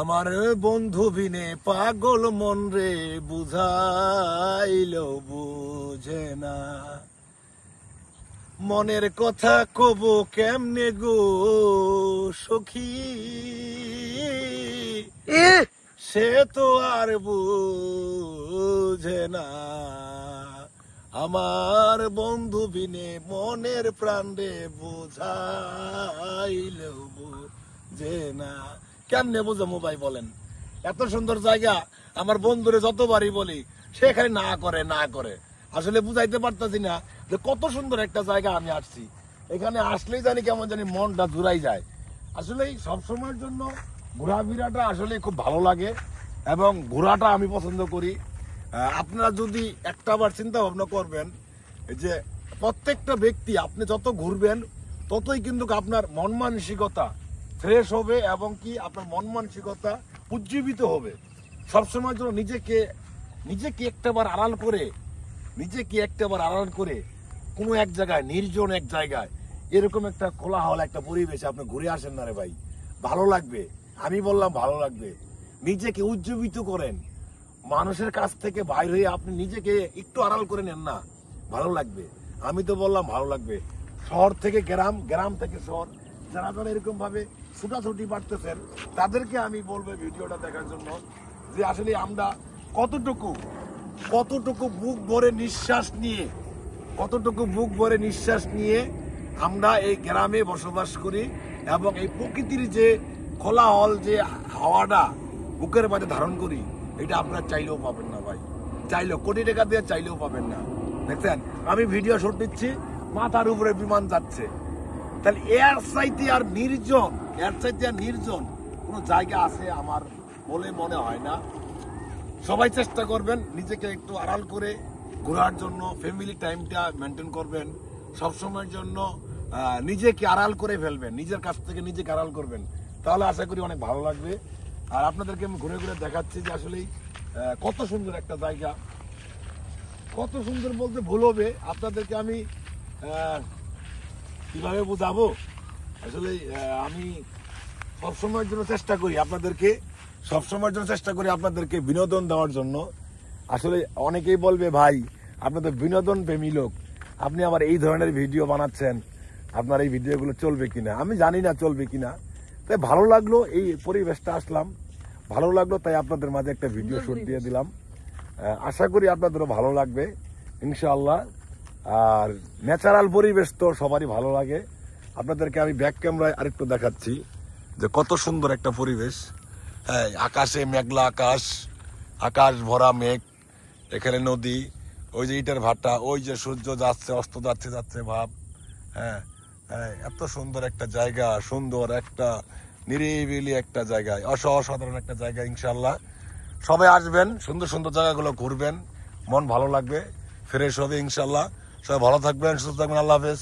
আমার বন্ধু বিনে পাগল মন রে বুঝাইল বুঝে না, মনের কথা কব কেমনে গো সখী, সে তো আর বুঝে না। আমার বন্ধু বিনে মনের প্রাণ রে বুঝাইল বুঝে না। কেমনে বুঝাবো ভাই বলেন? এত সুন্দর জায়গা, আমার বন্ধুরে যতবারই বলি সেখানে না করে না করে, আসলে বুঝাইতে পারতাছি না যে কত সুন্দর একটা জায়গা আমি আসছি। এখানে আসলেই জানি কেমন জানি মনটা জুড়াই যায়। আসলে সবসময়ের জন্য ঘোরাফেরাটা আসলে খুব ভালো লাগে এবং ঘোরাটা আমি পছন্দ করি। আপনারা যদি একটাবার চিন্তা ভাবনা করবেন যে প্রত্যেকটা ব্যক্তি আপনি যত ঘুরবেন ততই কিন্তু আপনার মন মানসিকতা ফ্রেশ হবে এবং কি আপনার মন মানসিকতা উজ্জীবিত হবে। সবসময় জন্য নিজেকে একটাবার আড়াল করে কোনো এক জায়গায়, নির্জন এক জায়গায় এরকম একটা কোলাহল একটা পরিবেশে আপনি ঘুরে আসেন না রে ভাই, ভালো লাগবে। আমি বললাম ভালো লাগবে। নিজেকে উজ্জীবিত করেন, মানুষের কাছ থেকে বাইরে হয়ে আপনি নিজেকে একটু আড়াল করে নেন না, ভালো লাগবে। আমি তো বললাম ভালো লাগবে। শহর থেকে গ্রাম, গ্রাম থেকে শহর, যারা যারা এরকম ভাবে ছুটাছুটি পারতেছেন তাদেরকে আমি বলবো ভিডিওটা দেখার জন্য যে আসলে আমরা কতটুকু বুক ভরে নিঃশ্বাস নিয়ে আমরা এই গ্রামে বসবাস করি এবং এই প্রকৃতির যে কোলাহল, যে হাওয়াটা বুকের মাঝে ধারণ করি, এটা আপনারা চাইলেও পাবেন না ভাই, চাইলেও কোটি টাকা দিয়ে চাইলেও পাবেন না। দেখছেন আমি ভিডিও শুট দিচ্ছি, মাথার উপরে বিমান যাচ্ছে। তাহলে এর চাইতে আর নির্জন কোনো জায়গা আছে আমার বলে মনে হয় না। সবাই চেষ্টা করবেন নিজেকে একটু আড়াল করে ঘোরার জন্য, ফ্যামিলি টাইমটা মেনটেন করবেন, সবসময়ের জন্য নিজেকে আড়াল করে ফেলবেন, নিজের কাছ থেকে নিজেকে আড়াল করবেন, তাহলে আশা করি অনেক ভালো লাগবে। আর আপনাদেরকে আমি ঘুরে ঘুরে দেখাচ্ছি যে আসলে কত সুন্দর একটা জায়গা, কত সুন্দর বলতে ভুল হবে। আপনাদেরকে আমি কিভাবে বুঝাবো? আসলে আমি সবসময়ের জন্য চেষ্টা করি আপনাদেরকে বিনোদন দেওয়ার জন্য। আসলে অনেকেই বলবে ভাই আপনি তো বিনোদন প্রেমী লোক, আপনি আবার এই ধরনের ভিডিও বানাচ্ছেন, আপনার এই ভিডিওগুলো চলবে কিনা আমি জানি না, চলবে কিনা। তাই ভালো লাগলো, এই পরিবেশটা আসলাম, ভালো লাগলো, তাই আপনাদের মাঝে একটা ভিডিও শুট দিয়ে দিলাম। আশা করি আপনাদেরও ভালো লাগবে ইনশাআল্লাহ। আর ন্যাচারাল পরিবেশ তো সবারই ভালো লাগে। আপনাদেরকে আমি ব্যাক ক্যামেরায় আরেকটু দেখাচ্ছি যে কত সুন্দর একটা পরিবেশ। হ্যাঁ, আকাশে মেঘলা আকাশ ভরা মেঘ, এখানে নদী, ওই যে ইটের ভাটা, ওই যে সূর্য যাচ্ছে অস্ত যাচ্ছে ভাব। হ্যাঁ হ্যাঁ, এত সুন্দর একটা জায়গা, সুন্দর একটা নিরিবিলি একটা জায়গায়, অসাধারণ একটা জায়গা। ইনশাল্লাহ সবাই আসবেন, সুন্দর সুন্দর জায়গাগুলো ঘুরবেন, মন ভালো লাগবে, ফ্রেশ হবে ইনশাল্লাহ। সবাই ভালো থাকবেন, সুস্থ থাকবেন, আল্লাহ হাফেজ।